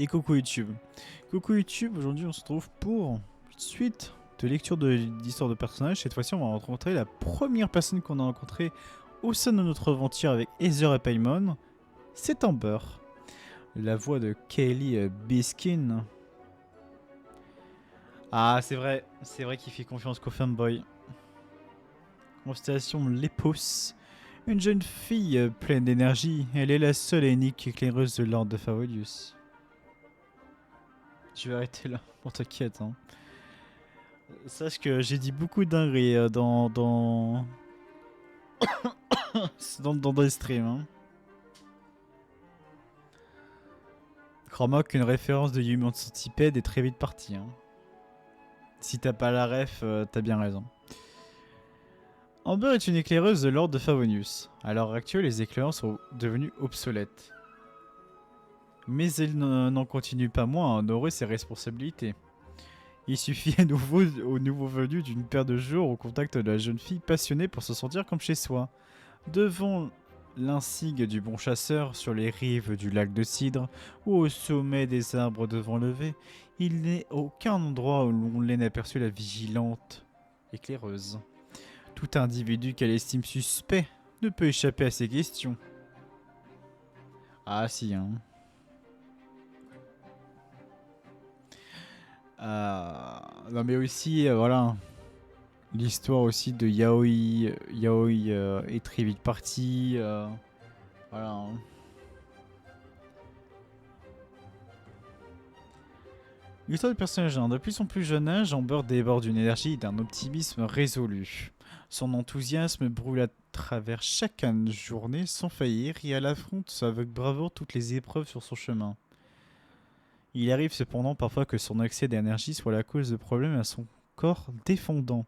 Et coucou YouTube. Coucou YouTube, aujourd'hui on se retrouve pour une suite de lecture d'histoire de personnages. Cette fois-ci on va rencontrer la première personne qu'on a rencontrée au sein de notre aventure avec Heather et Paimon. C'est Amber. La voix de Kaylee Biskin. Ah c'est vrai qu'il fait confiance qu'au fanboy. Constellation Lepos. Une jeune fille pleine d'énergie. Elle est la seule et unique éclaireuse de l'ordre de Favonius. Je vais arrêter là, bon t'inquiète hein. Sache que j'ai dit beaucoup de dingueries dans des streams hein. Crois-moi qu'une référence de Human Centipede est très vite partie hein. Si t'as pas la ref, t'as bien raison. Amber est une éclaireuse de l'ordre de Favonius. À l'heure actuelle, les éclaireurs sont devenus obsolètes. Mais elle n'en continue pas moins à honorer ses responsabilités. Il suffit à nouveau au nouveau venu d'une paire de jours au contact de la jeune fille passionnée pour se sentir comme chez soi. Devant l'insigne du bon chasseur sur les rives du lac de Cidre ou au sommet des arbres devant levé, il n'est aucun endroit où l'on l'ait aperçu la vigilante éclaireuse. Tout individu qu'elle estime suspect ne peut échapper à ses questions. Ah si hein. Non mais aussi voilà l'histoire aussi de Yaoi est très vite partie voilà hein. L'histoire du personnage hein. Depuis son plus jeune âge, Amber déborde d'une énergie et d'un optimisme résolu. Son enthousiasme brûle à travers chaque journée sans faillir et elle affronte avec bravoure toutes les épreuves sur son chemin. Il arrive cependant parfois que son excès d'énergie soit la cause de problèmes à son corps défendant.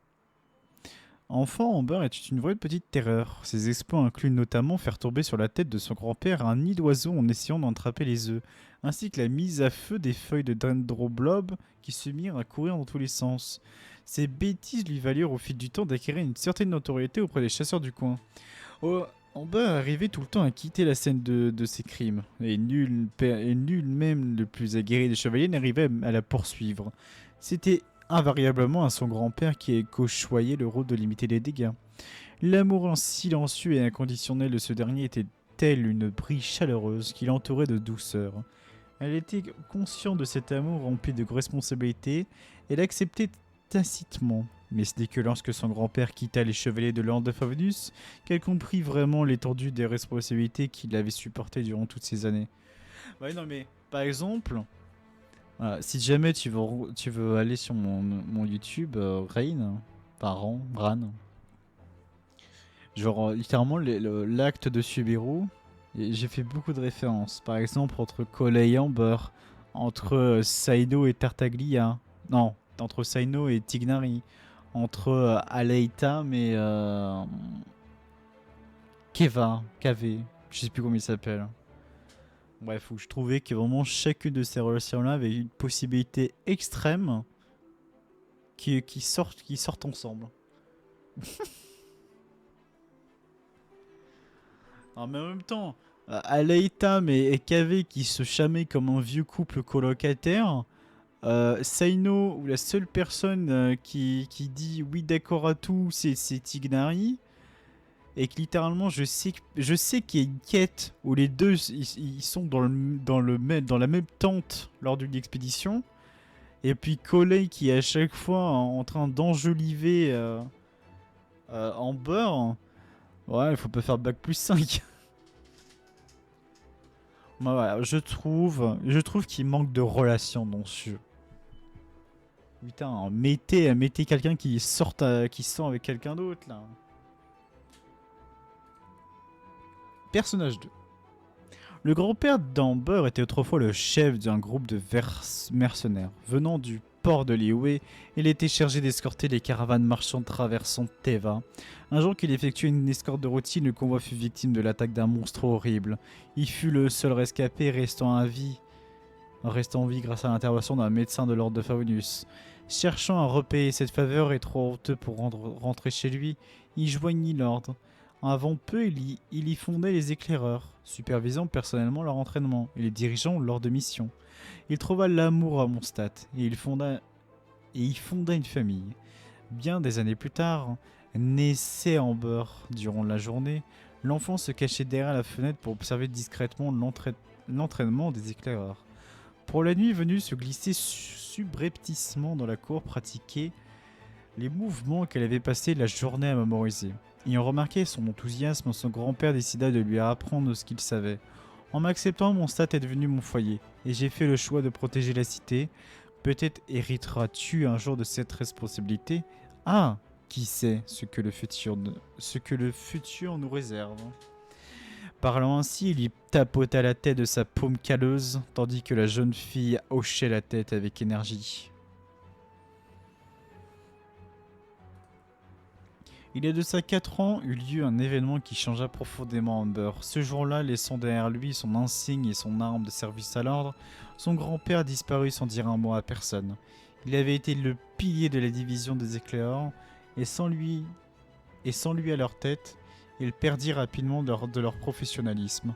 Enfant, Amber est une vraie petite terreur. Ses exploits incluent notamment faire tomber sur la tête de son grand-père un nid d'oiseaux en essayant d'en attraper les œufs, ainsi que la mise à feu des feuilles de dendroblob qui se mirent à courir dans tous les sens. Ces bêtises lui valurent au fil du temps d'acquérir une certaine notoriété auprès des chasseurs du coin. Oh, Amber arrivait tout le temps à quitter la scène de ses crimes, et nul même le plus aguerri des chevaliers n'arrivait à la poursuivre. C'était invariablement à son grand-père qui choyait le rôle de limiter les dégâts. L'amour silencieux et inconditionnel de ce dernier était tel une brise chaleureuse qui l'entourait de douceur. Elle était consciente de cet amour rempli de responsabilités et l'acceptait tacitement. Mais ce n'est que lorsque son grand-père quitta les chevaliers de l'ordre de Favonius qu'elle comprit vraiment l'étendue des responsabilités qu'il avait supportées durant toutes ces années. Ouais non mais par exemple, si jamais tu veux aller sur mon YouTube, Rain, par Bran, genre littéralement l'acte de Subiru, j'ai fait beaucoup de références. Par exemple entre Cole et Amber, entre Saino et Tartaglia, non, entre Saino et Tignari, entre Aleitam et Keva, KV, je sais plus comment il s'appelle. Bref, où je trouvais que vraiment chacune de ces relations-là avait une possibilité extrême qui sortent ensemble. Alors, mais en même temps, Aleitam et KV qui se chamaient comme un vieux couple colocataire. Saino, où la seule personne qui dit oui d'accord à tout, c'est Tignari. Et que littéralement, je sais qu'il y a une quête où les deux ils sont dans la même tente lors d'une expédition. Et puis Coley qui est à chaque fois en train d'enjoliver Amber. Ouais, il faut pas faire bac plus 5. Bah, voilà, je trouve qu'il manque de relation dans ce jeu. Putain, mettez quelqu'un qui sort avec quelqu'un d'autre là. Personnage 2. Le grand-père d'Amber était autrefois le chef d'un groupe de mercenaires. Venant du port de Liyue, il était chargé d'escorter les caravanes marchandes traversant Teva. Un jour qu'il effectuait une escorte de routine, le convoi fut victime de l'attaque d'un monstre horrible. Il fut le seul rescapé restant en vie grâce à l'intervention d'un médecin de l'ordre de Favonius. Cherchant à repayer cette faveur et trop honteux pour rentrer chez lui, il joignit l'ordre. Avant peu, il y fondait les éclaireurs, supervisant personnellement leur entraînement et les dirigeant lors de missions. Il trouva l'amour à Mondstadt et y fonda une famille. Bien des années plus tard, naissait Amber. Durant la journée, l'enfant se cachait derrière la fenêtre pour observer discrètement l'entraînement des éclaireurs. Pour la nuit venue se glisser subrepticement dans la cour, pratiquer les mouvements qu'elle avait passé la journée à mémoriser. Ayant remarqué son enthousiasme, son grand-père décida de lui apprendre ce qu'il savait. En m'acceptant, Mondstadt est devenu mon foyer, et j'ai fait le choix de protéger la cité. Peut-être hériteras-tu un jour de cette responsabilité. Ah, qui sait ce que le futur nous réserve. Parlant ainsi, il lui tapota la tête de sa paume calleuse, tandis que la jeune fille hochait la tête avec énergie. Il y a de ça 4 ans eut lieu un événement qui changea profondément Amber. Ce jour-là, laissant derrière lui son insigne et son arme de service à l'ordre, son grand-père disparut sans dire un mot à personne. Il avait été le pilier de la division des éclaireurs, et sans lui à leur tête, ils perdirent rapidement de leur professionnalisme.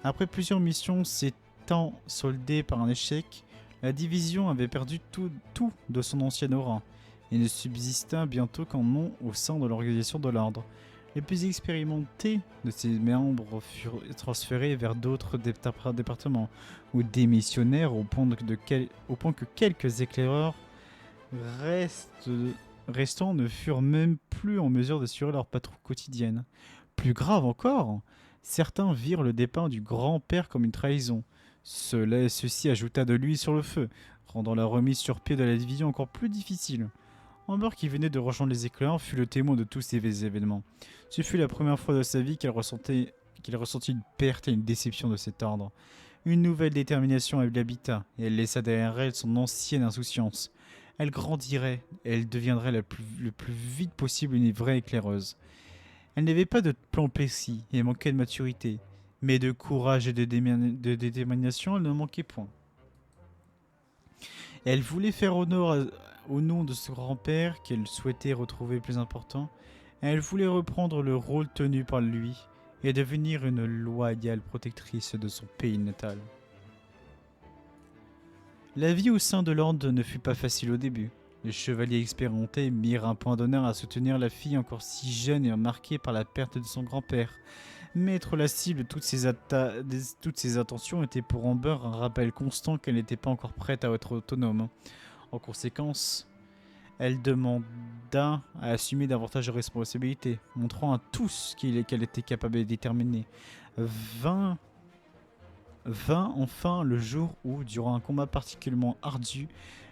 Après plusieurs missions s'étant soldées par un échec, la division avait perdu tout de son ancienne aura et ne subsista bientôt qu'un nom au sein de l'organisation de l'ordre. Les plus expérimentés de ses membres furent transférés vers d'autres départements ou démissionnèrent au point que quelques éclaireurs restants ne furent même plus en mesure d'assurer leur patrouille quotidienne. Plus grave encore, certains virent le départ du grand-père comme une trahison. Ceci ajouta de l'huile sur le feu, rendant la remise sur pied de la division encore plus difficile. Amber, qui venait de rejoindre les éclairs, fut le témoin de tous ces événements. Ce fut la première fois de sa vie qu'elle ressentit une perte et une déception de cet ordre. Une nouvelle détermination l'habita, et elle laissa derrière elle son ancienne insouciance. Elle grandirait, et elle deviendrait le plus vite possible une vraie éclaireuse. Elle n'avait pas de plan précis et manquait de maturité, mais de courage et de détermination, elle ne manquait point. Elle voulait faire honneur au nom de son grand-père qu'elle souhaitait retrouver plus important. Elle voulait reprendre le rôle tenu par lui et devenir une loyale protectrice de son pays natal. La vie au sein de l'ordre ne fut pas facile au début. Les chevaliers expérimentés mirent un point d'honneur à soutenir la fille encore si jeune et marquée par la perte de son grand-père. Mais être la cible de toutes ces attentions était pour Amber un rappel constant qu'elle n'était pas encore prête à être autonome. En conséquence, elle demanda à assumer davantage de responsabilités, montrant à tous qu'elle était capable et déterminée. Vint enfin le jour où, durant un combat particulièrement ardu,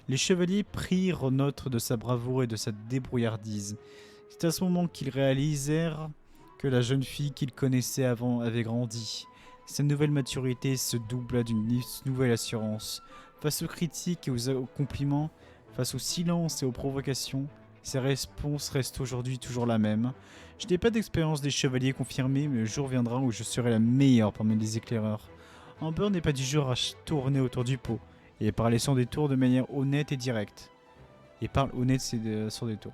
les chevaliers prirent note de sa bravoure et de sa débrouillardise. C'est à ce moment qu'ils réalisèrent que la jeune fille qu'ils connaissaient avant avait grandi. Sa nouvelle maturité se doubla d'une nouvelle assurance. Face aux critiques et aux compliments, face au silence et aux provocations, ses réponses restent aujourd'hui toujours la même. Je n'ai pas d'expérience des chevaliers confirmée, mais le jour viendra où je serai la meilleure parmi les éclaireurs. Amber n'est pas du genre à tourner autour du pot, et parler sans détour de manière honnête et directe. Et parle honnête sans détour.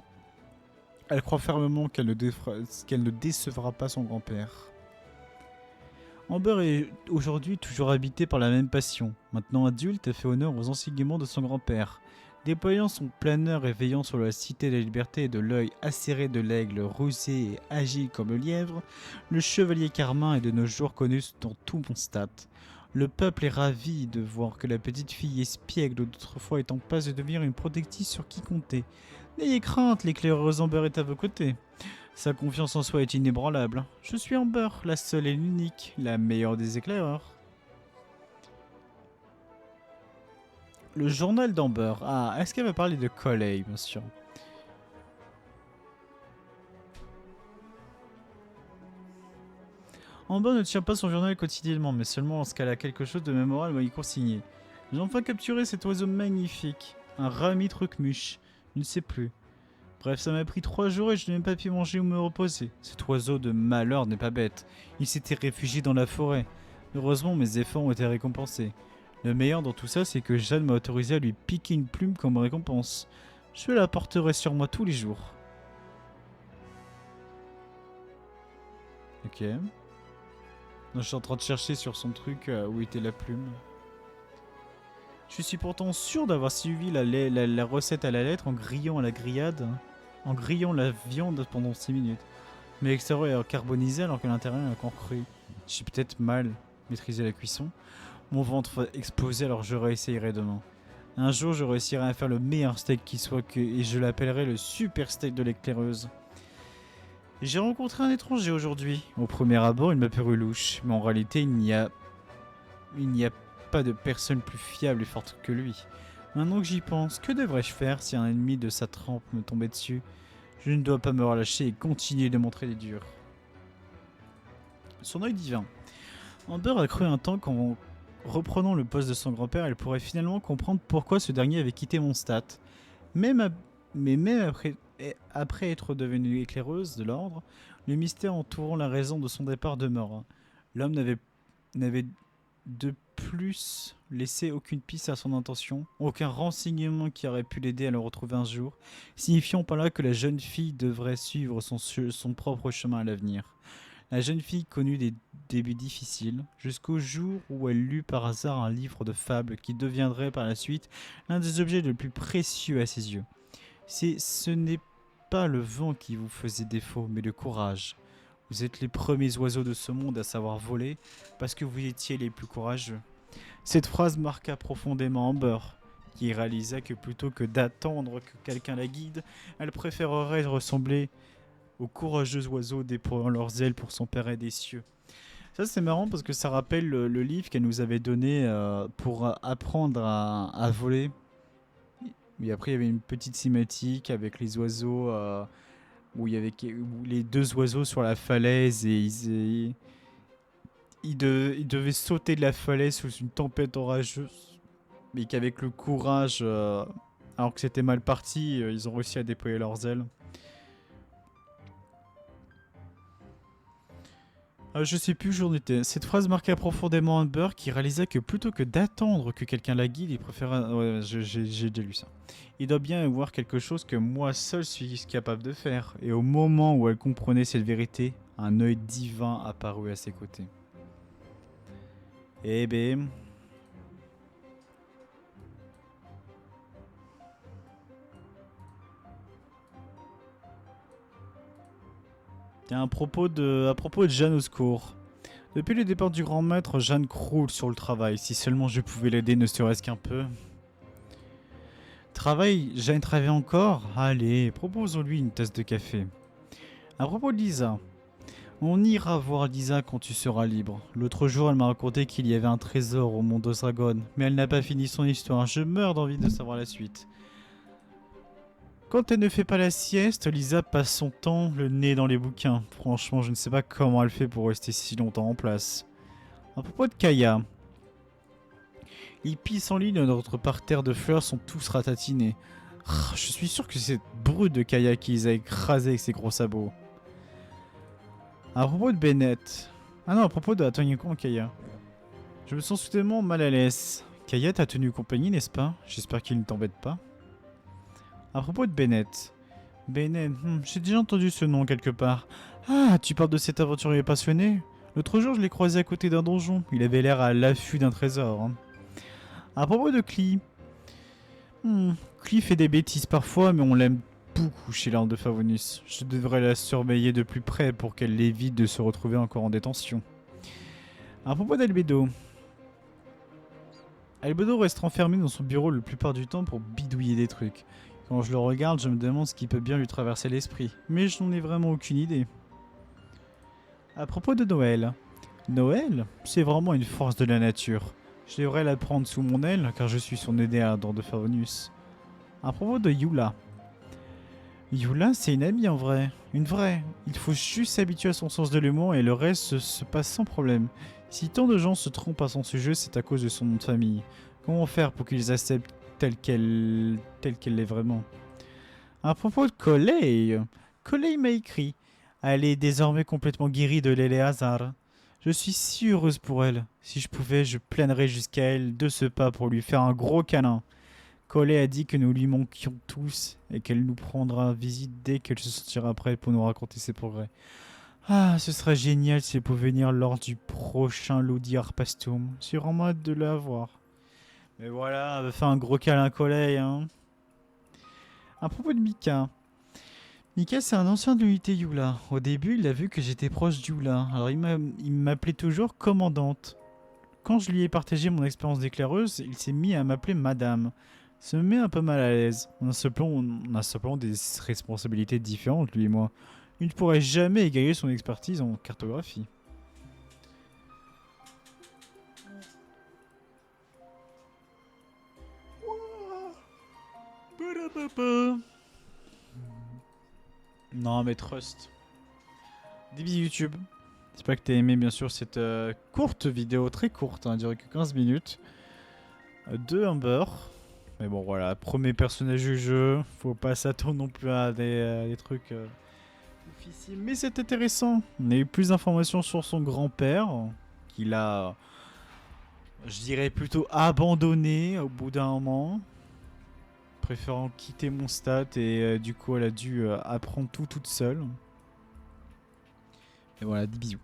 Elle croit fermement qu'elle ne décevra pas son grand-père. Amber est aujourd'hui toujours habitée par la même passion. Maintenant adulte, elle fait honneur aux enseignements de son grand-père. Déployant son planeur et veillant sur la cité de la liberté et de l'œil acéré de l'aigle, rusé et agile comme le lièvre, le chevalier Carmin est de nos jours connu dans tout Mondstadt. Le peuple est ravi de voir que la petite fille espiègle d'autrefois est en passe de devenir une protectrice sur qui compter. N'ayez crainte, l'éclaireuse Amber est à vos côtés. Sa confiance en soi est inébranlable. Je suis Amber, la seule et l'unique, la meilleure des éclaireurs. Le journal d'Amber. Ah, est-ce qu'elle va parler de Coley, bien sûr. Amber ne tient pas son journal quotidiennement, mais seulement lorsqu'elle a quelque chose de mémorable à y consigner. J'ai enfin capturé cet oiseau magnifique. Un ramitrucmuche. Je ne sais plus. Bref, ça m'a pris 3 jours et je n'ai même pas pu manger ou me reposer. Cet oiseau de malheur n'est pas bête. Il s'était réfugié dans la forêt. Heureusement, mes efforts ont été récompensés. Le meilleur dans tout ça, c'est que Jeanne m'a autorisé à lui piquer une plume comme récompense. Je la porterai sur moi tous les jours. Ok. Donc, je suis en train de chercher sur son truc où était la plume. Je suis pourtant sûr d'avoir suivi la recette à la lettre en grillant à la grillade, en grillant la viande pendant 6 minutes. Mais l'extérieur est carbonisé alors que l'intérieur est encore cru. J'ai peut-être mal maîtrisé la cuisson. Mon ventre va exploser alors je réessayerai demain. Un jour je réussirai à faire le meilleur steak qui soit et je l'appellerai le super steak de l'éclaireuse. J'ai rencontré un étranger aujourd'hui. Au premier abord il m'a paru louche, mais en réalité il n'y a pas de personne plus fiable et forte que lui. Maintenant que j'y pense, que devrais-je faire si un ennemi de sa trempe me tombait dessus? Je ne dois pas me relâcher et continuer de montrer les durs. Son œil divin. Amber a cru un temps qu'en reprenant le poste de son grand-père, elle pourrait finalement comprendre pourquoi ce dernier avait quitté Mondstadt. Mais même après être devenue éclaireuse de l'ordre, le mystère entourant la raison de son départ demeure. L'homme n'avait de plus laissé aucune piste à son intention, aucun renseignement qui aurait pu l'aider à le retrouver un jour, signifiant par là que la jeune fille devrait suivre son propre chemin à l'avenir. La jeune fille connut des débuts difficiles, jusqu'au jour où elle lut par hasard un livre de fables qui deviendrait par la suite l'un des objets les plus précieux à ses yeux. Ce n'est pas le vent qui vous faisait défaut, mais le courage. Vous êtes les premiers oiseaux de ce monde à savoir voler, parce que vous étiez les plus courageux. Cette phrase marqua profondément Amber, qui réalisa que plutôt que d'attendre que quelqu'un la guide, elle préférerait ressembler aux courageux oiseaux déployant leurs ailes pour s'emparer des cieux. Ça c'est marrant parce que ça rappelle le livre qu'elle nous avait donné pour apprendre à voler. Mais après il y avait une petite cinématique avec les oiseaux où il y avait les deux oiseaux sur la falaise et ils devaient sauter de la falaise sous une tempête orageuse. Mais qu'avec le courage, alors que c'était mal parti, ils ont réussi à déployer leurs ailes. Je sais plus où j'en étais. Cette phrase marqua profondément Amber qui réalisa que plutôt que d'attendre que quelqu'un la guide, il préféra... Ouais, j'ai déjà lu ça. Il doit bien y avoir quelque chose que moi seul suis capable de faire. Et au moment où elle comprenait cette vérité, un œil divin apparut à ses côtés. Eh ben... Tiens, à propos de Jeanne au secours. Depuis le départ du grand maître, Jeanne croule sur le travail. Si seulement je pouvais l'aider, ne serait-ce qu'un peu. Jeanne travaille encore? Allez, proposons-lui une tasse de café. À propos de Lisa, on ira voir Lisa quand tu seras libre. L'autre jour, elle m'a raconté qu'il y avait un trésor au Mont d'Ostragon, mais elle n'a pas fini son histoire. Je meurs d'envie de savoir la suite. Quand elle ne fait pas la sieste, Lisa passe son temps le nez dans les bouquins. Franchement, je ne sais pas comment elle fait pour rester si longtemps en place. À propos de Kaya, les pissenlits de notre parterre de fleurs sont tous ratatinés. Je suis sûr que c'est cette brute de Kaya qui les a écrasés avec ses gros sabots. À propos de Bennett... Ah non, à propos de... Attends, il y a quoi en Kaya? Je me sens soudainement mal à l'aise. Kaya t'a tenu compagnie, n'est-ce pas? J'espère qu'il ne t'embête pas. À propos de Bennett... Bennett, j'ai déjà entendu ce nom quelque part. Ah, tu parles de cet aventurier passionné? L'autre jour, je l'ai croisé à côté d'un donjon. Il avait l'air à l'affût d'un trésor. Hein. À propos de Clee... Clee fait des bêtises parfois, mais on l'aime beaucoup chez l'Arme de Favonius. Je devrais la surveiller de plus près pour qu'elle évite de se retrouver encore en détention. À propos d'Albedo... Albedo reste enfermé dans son bureau la plupart du temps pour bidouiller des trucs. Quand je le regarde, je me demande ce qui peut bien lui traverser l'esprit. Mais je n'en ai vraiment aucune idée. À propos de Noël... Noël, c'est vraiment une force de la nature. Je devrais la prendre sous mon aile, car je suis son aîné à l'Ordre de Favonius. À propos de Yula... Yula, c'est une amie en vrai. Une vraie. Il faut juste s'habituer à son sens de l'humour et le reste se passe sans problème. Si tant de gens se trompent à son sujet, c'est à cause de son nom de famille. Comment faire pour qu'ils acceptent telle qu'elle l'est vraiment? À propos de Coley... Coley m'a écrit. Elle est désormais complètement guérie de l'Éléazar. Je suis si heureuse pour elle. Si je pouvais, je planerais jusqu'à elle de ce pas pour lui faire un gros câlin. Coley a dit que nous lui manquions tous et qu'elle nous prendra visite dès qu'elle se sentira prête pour nous raconter ses progrès. Ah, ce serait génial si elle pouvait venir lors du prochain Ludi Harpastum. J'ai vraiment hâte de la voir. Mais voilà, elle va faire un gros câlin à Collei, hein. À propos de Mika. Mika, c'est un ancien de l'unité Yula. Au début, il a vu que j'étais proche d'Yula. Alors, il m'appelait toujours commandante. Quand je lui ai partagé mon expérience d'éclaireuse, il s'est mis à m'appeler madame. Ça me met un peu mal à l'aise. On a simplement des responsabilités différentes, lui et moi. Il ne pourrait jamais égaler son expertise en cartographie. Non, mais trust. Des bisous YouTube. J'espère que t'as aimé, bien sûr, cette courte vidéo, très courte, hein, elle durait que 15 minutes, de Humber. Mais bon, voilà, premier personnage du jeu, faut pas s'attendre non plus à des trucs difficiles. Mais c'est intéressant. On a eu plus d'informations sur son grand-père, qu'il a, je dirais plutôt abandonné au bout d'un moment, préférant quitter mon stade et du coup elle a dû apprendre tout toute seule. Et voilà, des bisous.